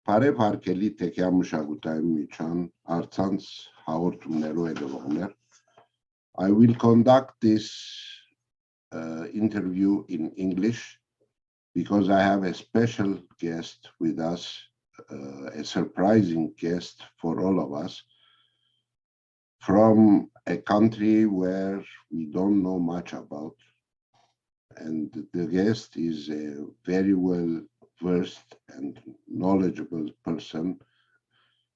Բարև հարգելի Թեքեամշակութային միջան առցանց հաղորդումներով ելողներ. I will conduct this interview in English because I have a special guest with us, a surprising guest for all of us, from a country where we don't know much about. And the guest is a very well versed and knowledgeable person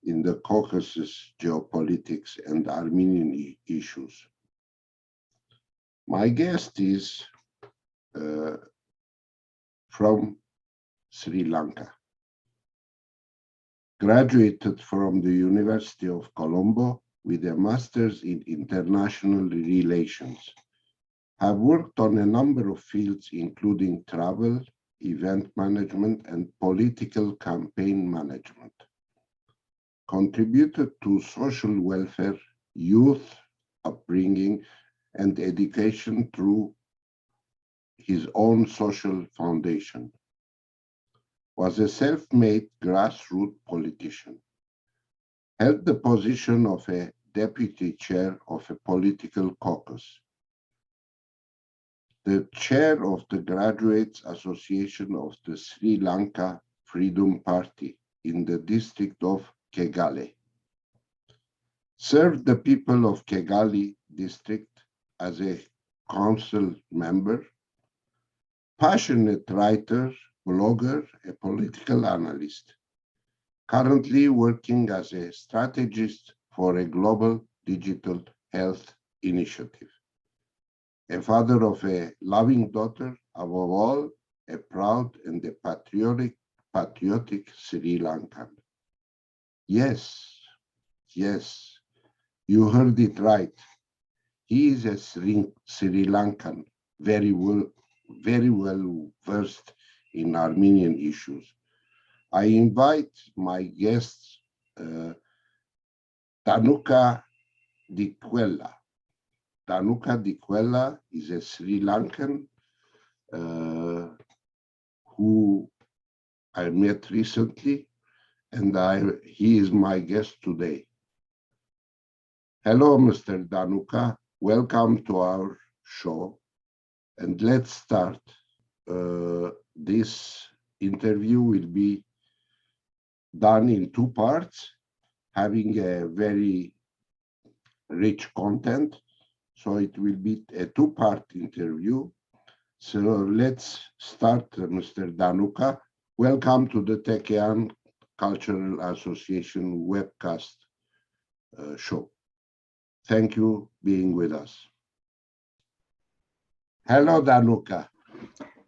in the Caucasus geopolitics and Armenian issues. My guest is from Sri Lanka. Graduated from the University of Colombo with a master's in international relations. Have worked on a number of fields, including travel, event management, and political campaign management. Contributed to social welfare, youth upbringing, and education through his own social foundation. Was a self-made grassroots politician. Held the position of a deputy chair of a political caucus. The chair of the Graduates Association of the Sri Lanka Freedom Party in the district of Kegali. Served the people of Kegali district as a council member, passionate writer, blogger, a political analyst. Currently working as a strategist for a global digital health initiative. A father of a loving daughter, above all, a proud and a patriotic Sri Lankan. Yes, you heard it right. He is a Sri Lankan, very well versed in Armenian issues. I invite my guest, Danuka Dikwella. Danuka Dikwella is a Sri Lankan who I met recently, and he is my guest today. Hello, Mr. Danuka. Welcome to our show. And let's start. This interview will be done in two parts, having a very rich content. So it will be a two-part interview. So let's start, Mr. Danuka. Welcome to the Tekean Cultural Association webcast show. Thank you for being with us. Hello, Danuka.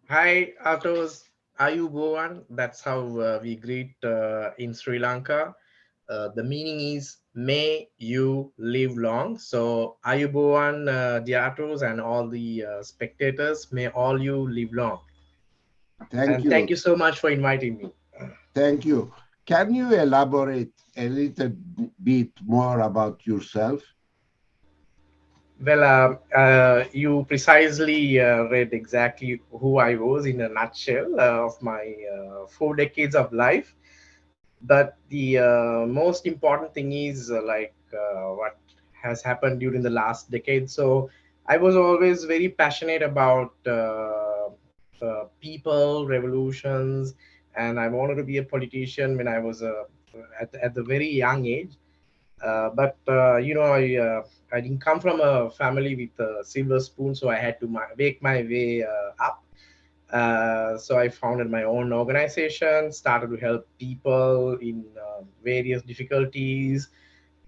Hi, Atos. Ayubowan. That's how we greet in Sri Lanka. The meaning is may you live long. So Ayubowan, Diatos, and all the spectators, may all you live long. Thank you. Thank you so much for inviting me. Thank you. Can you elaborate a little bit more about yourself? Well, you precisely read exactly who I was in a nutshell of my 4 decades of life. But the most important thing is what has happened during the last decade. So I was always very passionate about people, revolutions, and I wanted to be a politician when I was at the very young age. I didn't come from a family with a silver spoon, so I had to make my way up. So I founded my own organization, started to help people in various difficulties,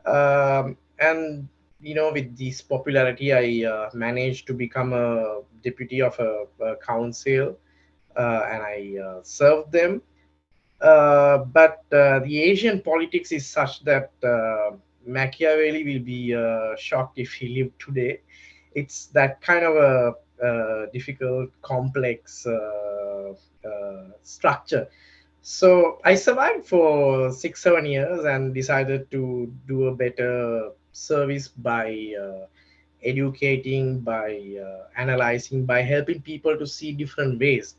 and with this popularity, I managed to become a deputy of a council, and I served them. But the Asian politics is such that Machiavelli will be shocked if he lived today. It's that kind of a difficult, complex structure. So I survived for 6, 7 years and decided to do a better service by educating, by analyzing, by helping people to see different ways.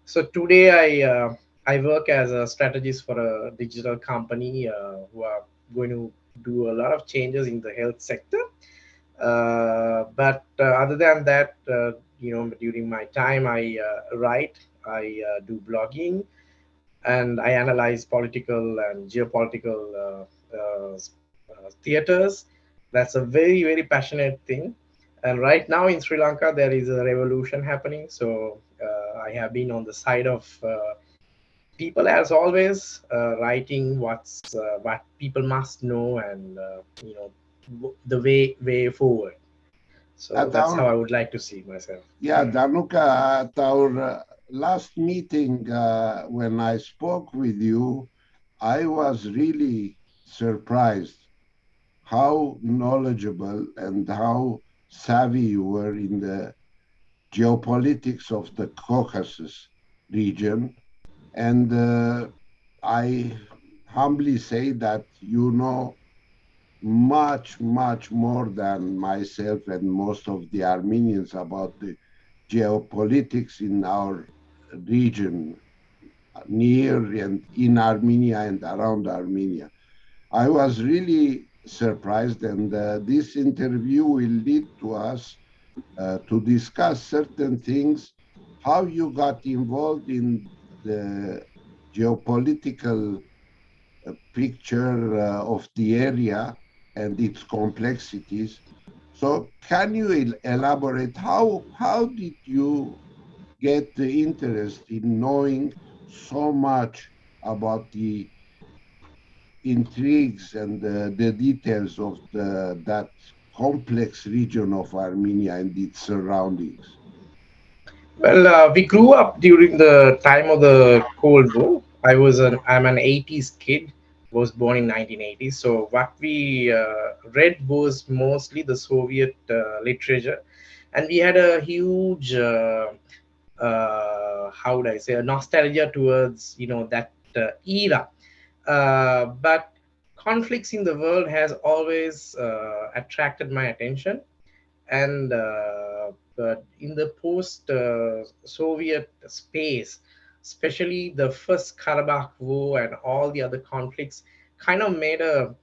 So today I I work as a strategist for a digital company who are going to do a lot of changes in the health sector. But other than that, during my time, I write, I do blogging, and I analyze political and geopolitical theaters. That's a very, very passionate thing. And right now in Sri Lanka, there is a revolution happening. So I have been on the side of people as always, writing what people must know, and the way forward. So At that's how I our, would like to see myself. yeah, Danuka, at our last meeting, when I spoke with you, I was really surprised how knowledgeable and how savvy you were in the geopolitics of the Caucasus region. And I humbly say that you know much, much more than myself and most of the Armenians about the geopolitics in our region, near and in Armenia and around Armenia. I was really surprised, and this interview will lead to us to discuss certain things, how you got involved in the geopolitical picture of the area and its complexities. So, can you elaborate how did you get the interest in knowing so much about the intrigues and the details of that complex region of Armenia and its surroundings? Well, we grew up during the time of the Cold War. I'm an 80s kid, was born in 1980s. So what we read was mostly the Soviet literature, and we had a huge, how would I say, a nostalgia towards that era. But conflicts in the world has always attracted my attention, and but in the post Soviet space, especially the first Karabakh War and all the other conflicts, kind of made a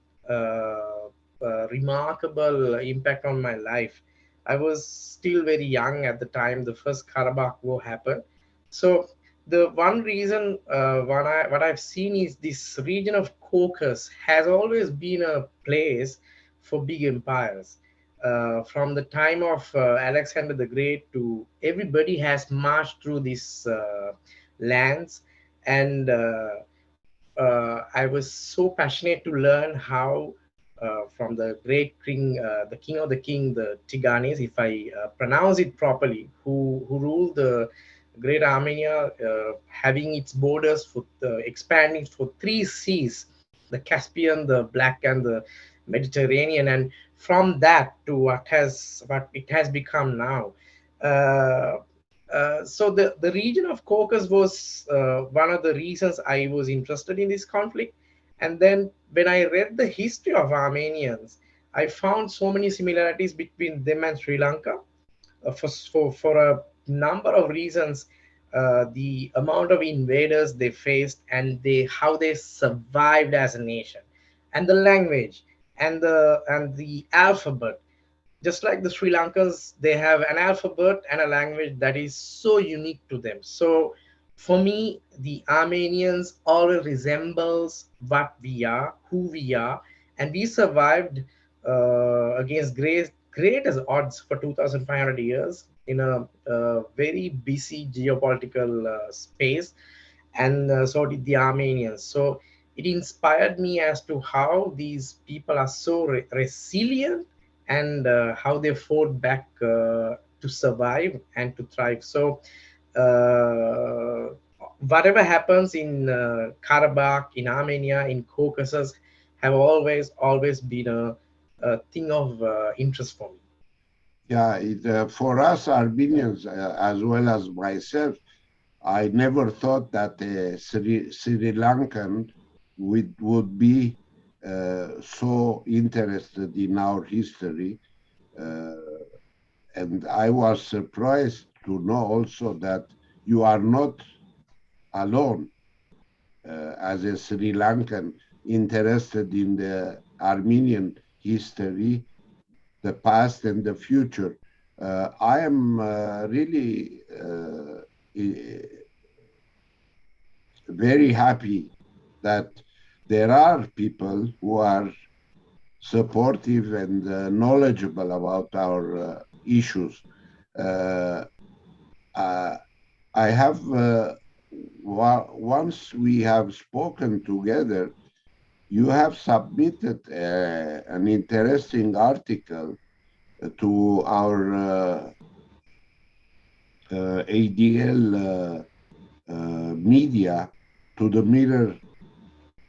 remarkable impact on my life. I was still very young at the time the first Karabakh War happened. So the one reason what I've seen is this region of Caucasus has always been a place for big empires. From the time of Alexander the Great to everybody has marched through these lands, and I was so passionate to learn how from the great king, the king of the king, the Tigranes, if I pronounce it properly, who ruled the great Armenia, having its borders for expanding for three seas, the Caspian, the Black, and the Mediterranean, and from that to what it has become now. Uh, so the region of Caucasus was one of the reasons I was interested in this conflict. And then when I read the history of Armenians, I found so many similarities between them and Sri Lanka for a number of reasons. The amount of invaders they faced, and how they survived as a nation, and the language, and the alphabet. Just like the Sri Lankans, they have an alphabet and a language that is so unique to them. So for me, the Armenians all resembles what we are, who we are, and we survived against greatest odds for 2,500 years in a very busy geopolitical space, and so did the Armenians. So it inspired me as to how these people are so resilient, and how they fought back to survive and to thrive. So uh, whatever happens in Karabakh, in Armenia, in Caucasus, have always been a thing of interest for me. Yeah, for us Armenians, as well as myself, I never thought that Sri Lankan would be so interested in our history. Uh, and I was surprised to know also that you are not alone. as a Sri Lankan interested in the Armenian history, the past and the future. I am really very happy that there are people who are supportive and knowledgeable about our issues. Uh, uh, I have once we have spoken together, you have submitted an interesting article to our ADL media, to the Mirror,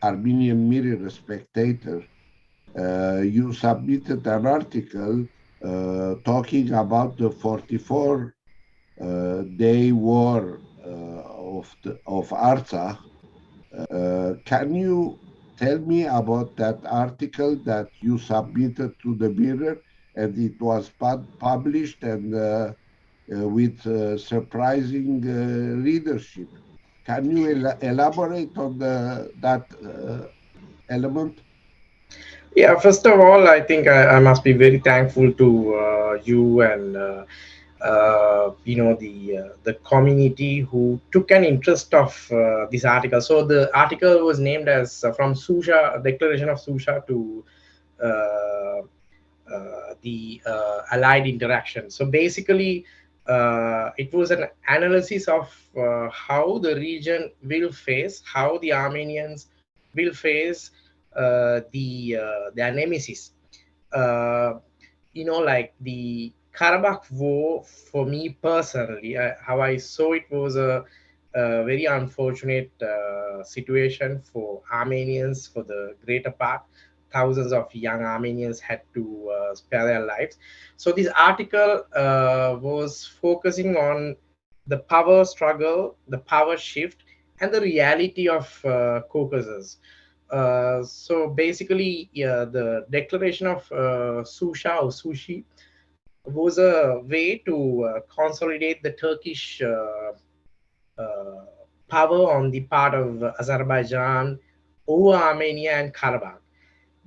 Armenian Mirror Spectator. You submitted an article talking about the 44 day war of Artsakh. Can you tell me about that article that you submitted to the Mirror and it was published and with surprising readership? Can you elaborate on that element? Yeah, first of all, I think I must be very thankful to you and the community who took an interest of this article. So the article was named as from Susha Declaration of Susha to uh, the allied interaction. So basically, it was an analysis of how the region will face, how the Armenians will face their nemesis. Uh, like the Karabakh war, for me personally, how I saw it was a very unfortunate situation for Armenians for the greater part. Thousands of young Armenians had to spare their lives. So this article was focusing on the power struggle, the power shift, and the reality of Caucasus. So basically, yeah, the declaration of Susha or Sushi was a way to consolidate the Turkish uh, power on the part of Azerbaijan over Armenia and Karabakh.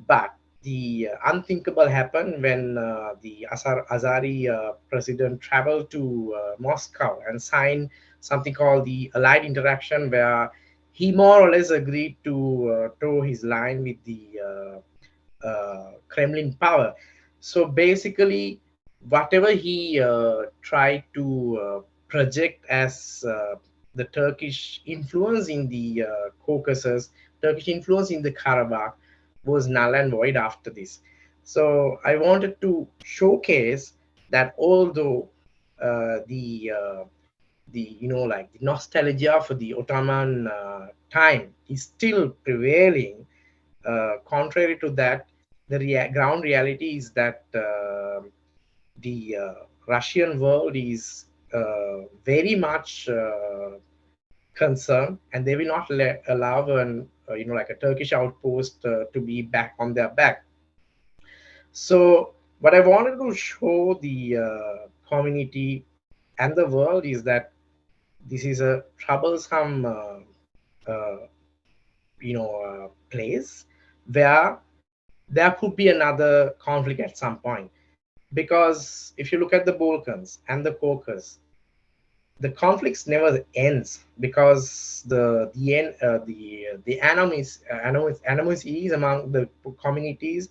But the unthinkable happened when the Azari president traveled to Moscow and signed something called the Allied Interaction, where he more or less agreed to toe his line with the Kremlin power. So basically, whatever he tried to project as the Turkish influence in the Caucasus, Turkish influence in the Karabakh, was null and void after this. So I wanted to showcase that although the like the nostalgia for the Ottoman time is still prevailing, contrary to that, the ground reality is that the Russian world is very much concerned, and they will not allow an like a Turkish outpost to be back on their back. So what I wanted to show the community and the world is that this is a troublesome place where there could be another conflict at some point, because if you look at the Balkans and the Caucasus, the conflicts never ends, because the animosity is among the communities,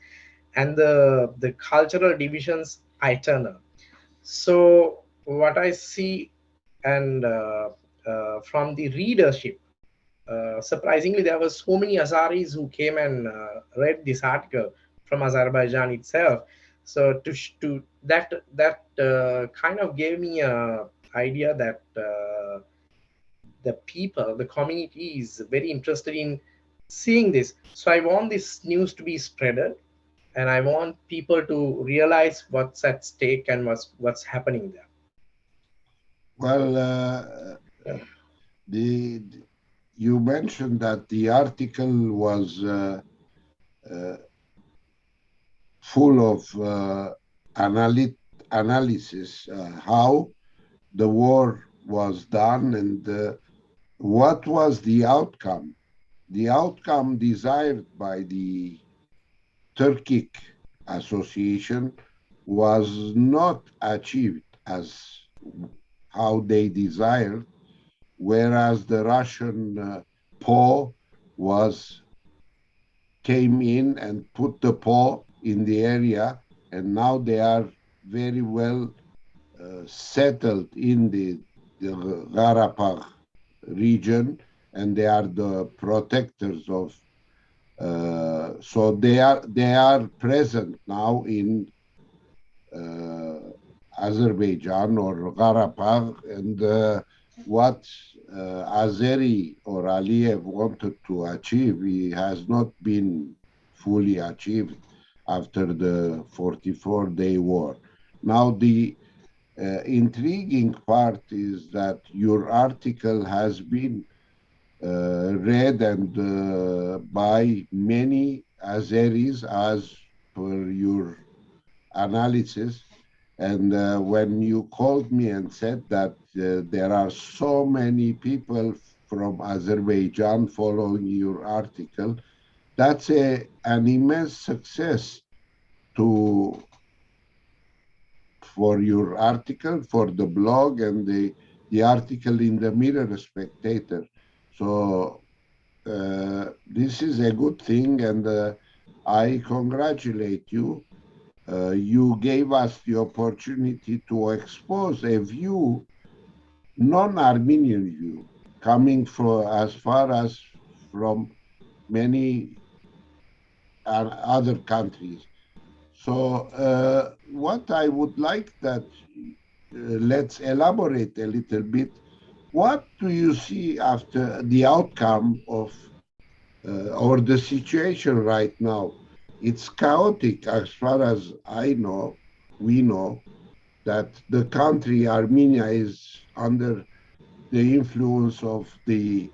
and the cultural divisions are eternal. So what I see, and from the readership, surprisingly, there were so many Azaris who came and read this article from Azerbaijan itself. So to that kind of gave me a idea that the people, the community, is very interested in seeing this. So I want this news to be spreaded, and I want people to realize what's at stake and what's happening there. Well, the you mentioned that the article was uh, full of analysis, how the war was done and what was the outcome. the outcome desired by the Turkic association was not achieved as how they desired, whereas the Russian paw was came in and put the paw in the area, and now they are very well settled in the Karabakh region, and they are the protectors of. So they are present now in uh, Azerbaijan or Karabakh, and what Azeri or Aliyev wanted to achieve, he has not been fully achieved after the 44-day war. Now, the intriguing part is that your article has been read and by many Azeris as per your analysis. And when you called me and said that there are so many people from Azerbaijan following your article, that's an immense success to for your article, for the blog, and the article in the Mirror Spectator. So this is a good thing, and I congratulate you. You gave us the opportunity to expose a view, non-Armenian view, coming from as far as from many other countries. So what I would like that let's elaborate a little bit. What do you see after the outcome of or the situation right now? It's chaotic as far as I know. We know that the country Armenia is under the influence of the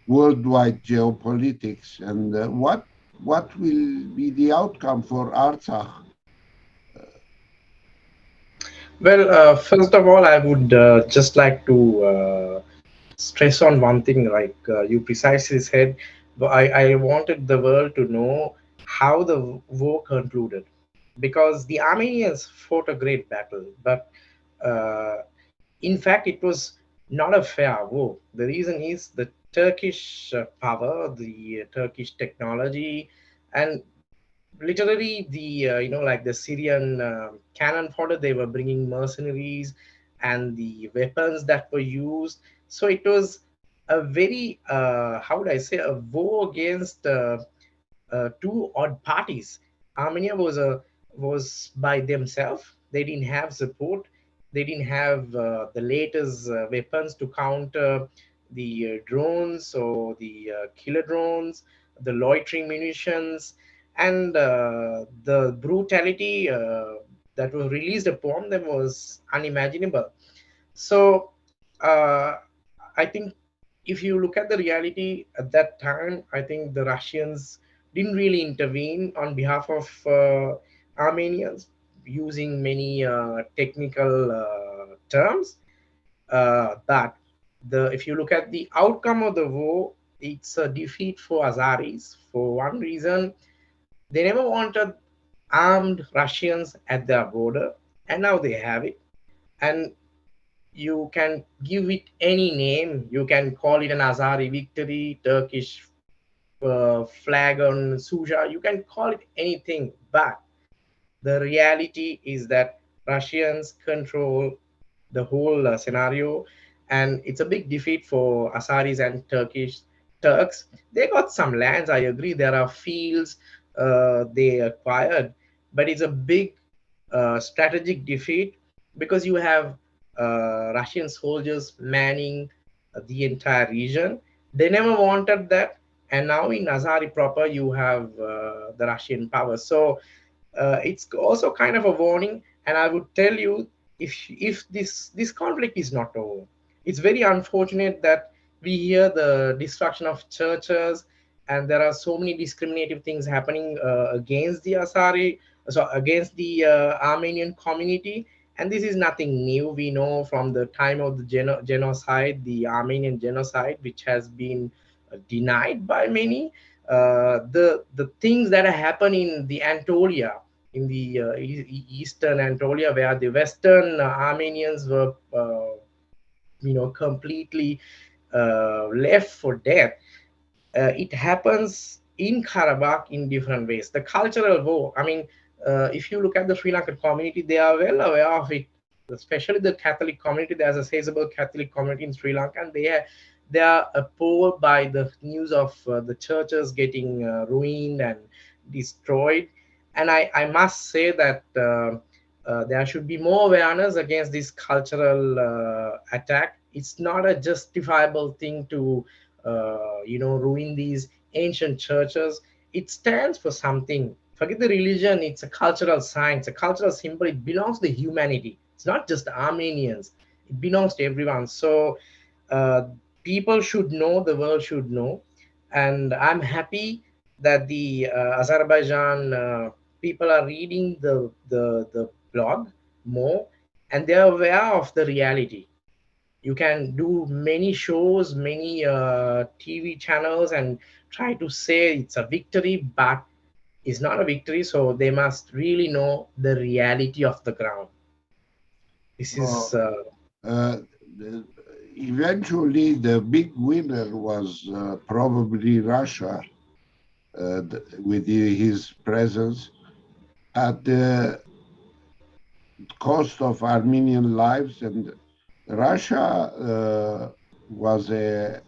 worldwide geopolitics, and what will be the outcome for Artsakh? Well, first of all, I would just like to stress on one thing, like you precisely said. I wanted the world to know how the war concluded, because the Armenians fought a great battle, but uh, in fact, it was not a fair war. The reason is the Turkish power, the Turkish technology, and literally the like the Syrian cannon fodder. They were bringing mercenaries and the weapons that were used. So it was a very how would I say, a war against two odd parties. Armenia was by themselves. They didn't have support. They didn't have the latest weapons to counter the drones or the killer drones, the loitering munitions, and the brutality that was released upon them was unimaginable. So uh, I think if you look at the reality at that time, I think the Russians didn't really intervene on behalf of Armenians using many technical terms. But if you look at the outcome of the war, it's a defeat for Azaris for one reason. They never wanted armed Russians at their border, and now they have it. And you can give it any name. You can call it an Azari victory, Turkish flag on Suja. You can call it anything, but the reality is that Russians control the whole scenario, and it's a big defeat for Asaris and Turks. They got some lands. I agree. There are fields they acquired, but it's a big strategic defeat because you have Russian soldiers manning the entire region. They never wanted that, and now in Azari proper, you have the Russian power. So it's also kind of a warning. And I would tell you, if this conflict is not over, it's very unfortunate that we hear the destruction of churches, and there are so many discriminative things happening against the Asari, so against the Armenian community. And this is nothing new. We know from the time of the genocide, the Armenian genocide, which has been denied by many. The things that happen in the Anatolia, in the eastern Anatolia, where the Western Armenians were, completely left for dead. It happens in Karabakh in different ways. The cultural war, I mean, if you look at the Sri Lankan community, they are well aware of it, especially the Catholic community. There's a sizable Catholic community in Sri Lanka, and they are appalled by the news of the churches getting ruined and destroyed. And I must say that there should be more awareness against this cultural attack. It's not a justifiable thing to ruin these ancient churches. It stands for something. Forget the religion. It's a cultural sign. It's a cultural symbol. It belongs to humanity. It's not just Armenians. It belongs to everyone. So uh, people should know. The world should know. And I'm happy that the Azerbaijan people are reading the blog more, and they are aware of the reality. You can do many shows, many TV channels, and try to say it's a victory, but it's not a victory. So they must really know the reality of the ground. This is So uh, eventually, the big winner was probably Russia with his presence at the cost of Armenian lives. And Russia was a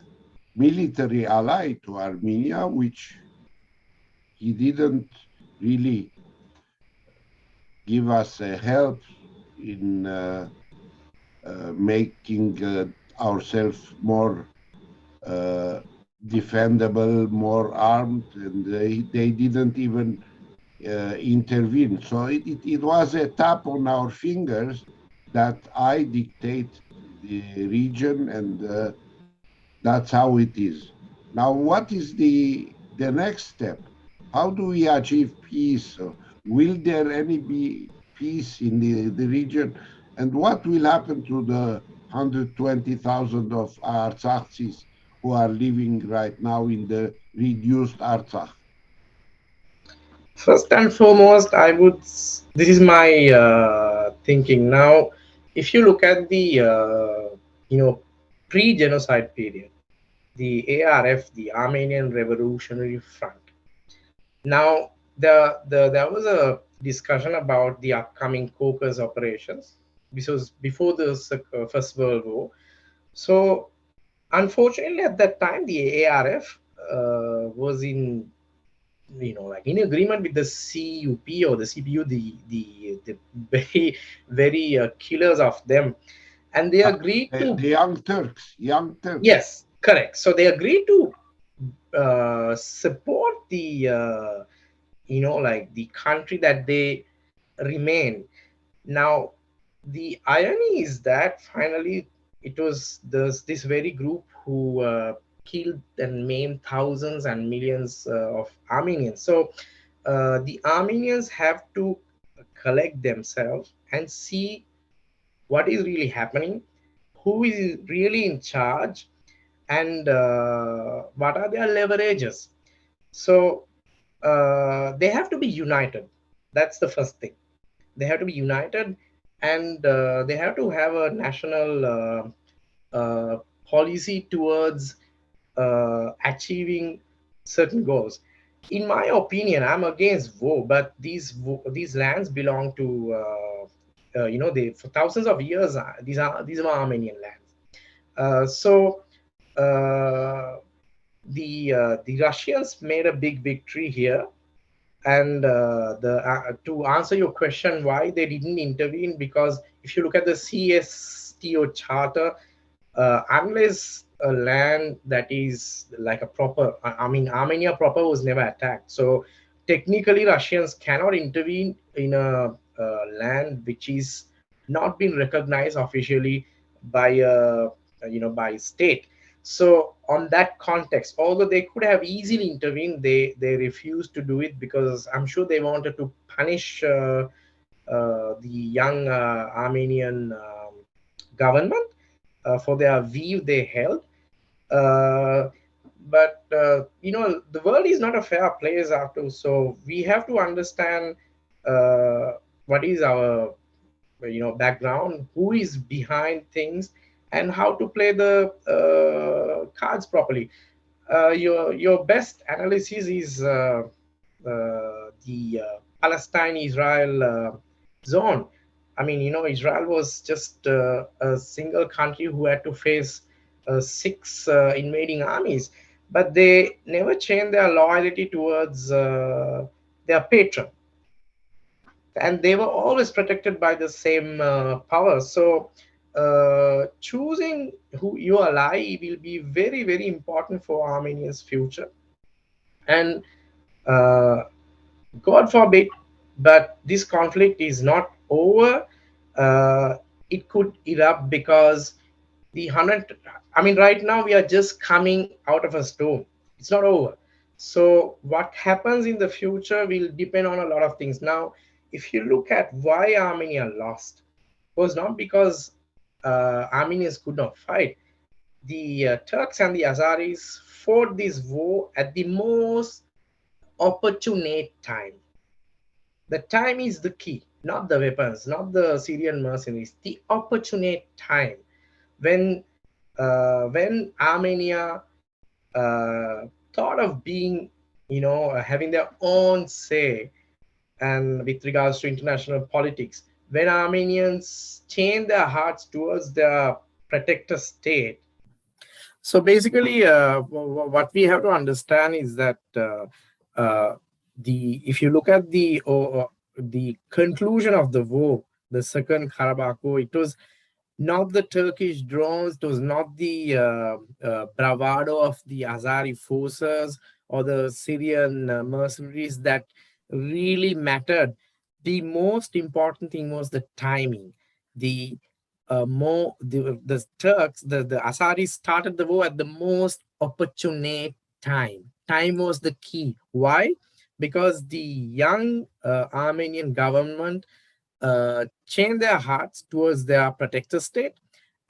military ally to Armenia, which he didn't really give us help in making ourselves more uh, defendable, more armed, and they didn't even intervene. So it was a tap on our fingers that I dictate the region, and that's how it is. Now, what is the next step? How do we achieve peace? Will there any be peace in the region? And what will happen to the 120,000 of Artsaksis who are living right now in the reduced Artsakh? first and foremost. This is my thinking now. If you look at the pre-genocide period, the ARF, the Armenian Revolutionary Front. Now, there was a discussion about the upcoming Caucasus operations. This was before the First World War. So, unfortunately, at that time, the ARF was like in agreement with the CUP or the CPU, the very very killers of them, and they agreed to. The Young Turks, Young Turks. Yes, correct. So they agreed to support the like the country that they remain. Now the irony is that finally it was this very group who killed and maimed thousands and millions of Armenians. So the Armenians have to collect themselves and see what is really happening, who is really in charge, and what are their leverages. So they have to be united. That's the first thing. They have to be united, and they have to have a national policy towards achieving certain goals. In my opinion, I'm against war, but these lands belong to they for thousands of years. These are Armenian lands. So uh, the Russians made a big victory here, and the to answer your question, why they didn't intervene, because if you look at the CSTO charter, unless a land that is like a proper, I mean, Armenia proper was never attacked. So technically, Russians cannot intervene in a land which is not been recognized officially by by state. So on that context, although they could have easily intervened, they refused to do it because I'm sure they wanted to punish the young Armenian government for their view they held. Uh, But the world is not a fair place after, so we have to understand uh, what is our background, who is behind things, and how to play the cards properly. Your best analysis is the Palestine Israel zone. I mean, Israel was just a single country who had to face six invading armies, but they never changed their loyalty towards their patron, and they were always protected by the same power. So choosing who you ally will be very, very important for Armenia's future. And uh, God forbid, but this conflict is not over. Uh, it could erupt because the 100, I mean, right now we are just coming out of a storm. It's not over. So, what happens in the future will depend on a lot of things. Now, if you look at why Armenia lost, it was not because Armenians could not fight. The Turks and the Azaris fought this war at the most opportune time. The time is the key, not the weapons, not the Syrian mercenaries. The opportune time when Armenia thought of being, having their own say, and with regards to international politics, when Armenians changed their hearts towards their protector state. So basically, what we have to understand is that uh, the if you look at the conclusion of the war, the Second Karabakh War, it was not the Turkish drones, it was not the bravado of the Azari forces or the Syrian mercenaries that really mattered. The most important thing was the timing. The more the Turks, the Asaris started the war at the most opportune time. Time was the key. Why? Because the young Armenian government changed their hearts towards their protector state,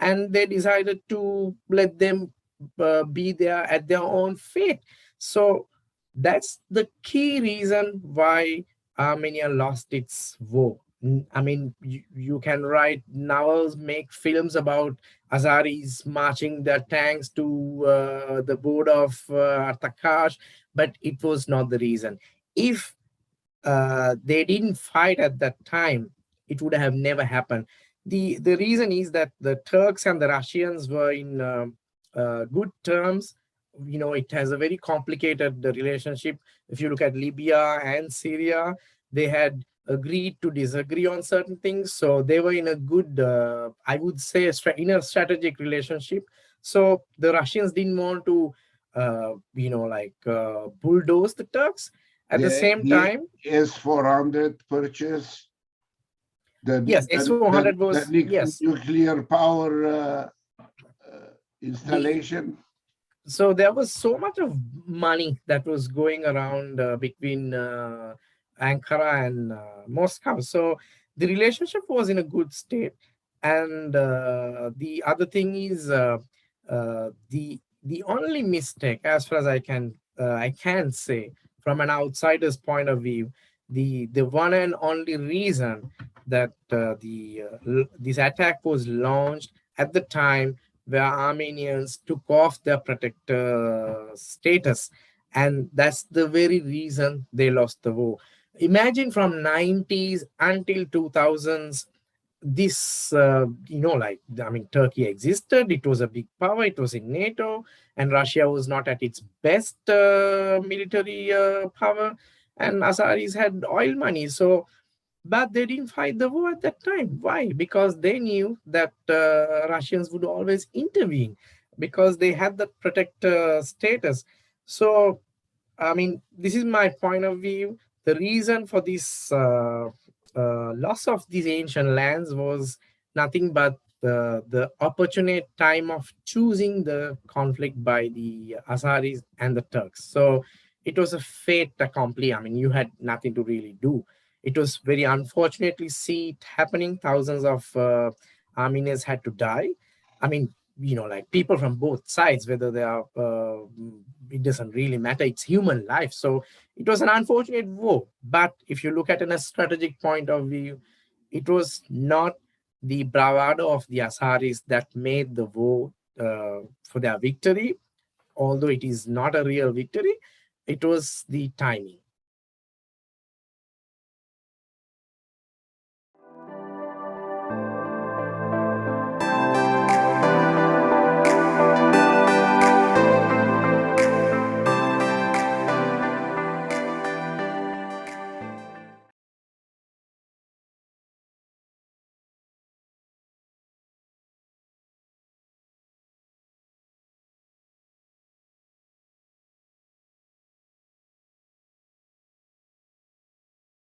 and they decided to let them be there at their own fate. So that's the key reason why Armenia lost its war. I mean, you can write novels, make films about Azaris marching their tanks to the border of Artakash, but it was not the reason. If they didn't fight at that time, it would have never happened. The reason is that the Turks and the Russians were in good terms. It has a very complicated relationship. If you look at Libya and Syria, they had agreed to disagree on certain things, so they were in a good, I would say, inner strategic relationship. So the Russians didn't want to bulldoze the Turks. At the same The time, S-400 purchase, yes, S400 the was, yes. nuclear power The installation. So there was so much of money that was going around between Ankara and Moscow. So the relationship was in a good state. And the other thing is the only mistake, as far as I can say from an outsider's point of view, the one and only reason that this attack was launched at the time where Armenians took off their protector status, and that's the very reason they lost the war. Imagine from 90s until 2000s, this I mean, Turkey existed, it was a big power, it was in NATO, and Russia was not at its best military power, and Azaris had oil money. So but they didn't fight the war at that time. Why? Because they knew that Russians would always intervene, because they had that protector status. So, I mean, this is my point of view. The reason for this loss of these ancient lands was nothing but the opportune time of choosing the conflict by the Azaris and the Turks. So it was a fait accompli. I mean, you had nothing to really do. It was very unfortunately see it happening. Thousands of Armenians had to die. I mean, like people from both sides, whether they are, it doesn't really matter. It's human life. So it was an unfortunate war. But if you look at it in a strategic point of view, it was not the bravado of the Asaris that made the war for their victory, although it is not a real victory. It was the timing.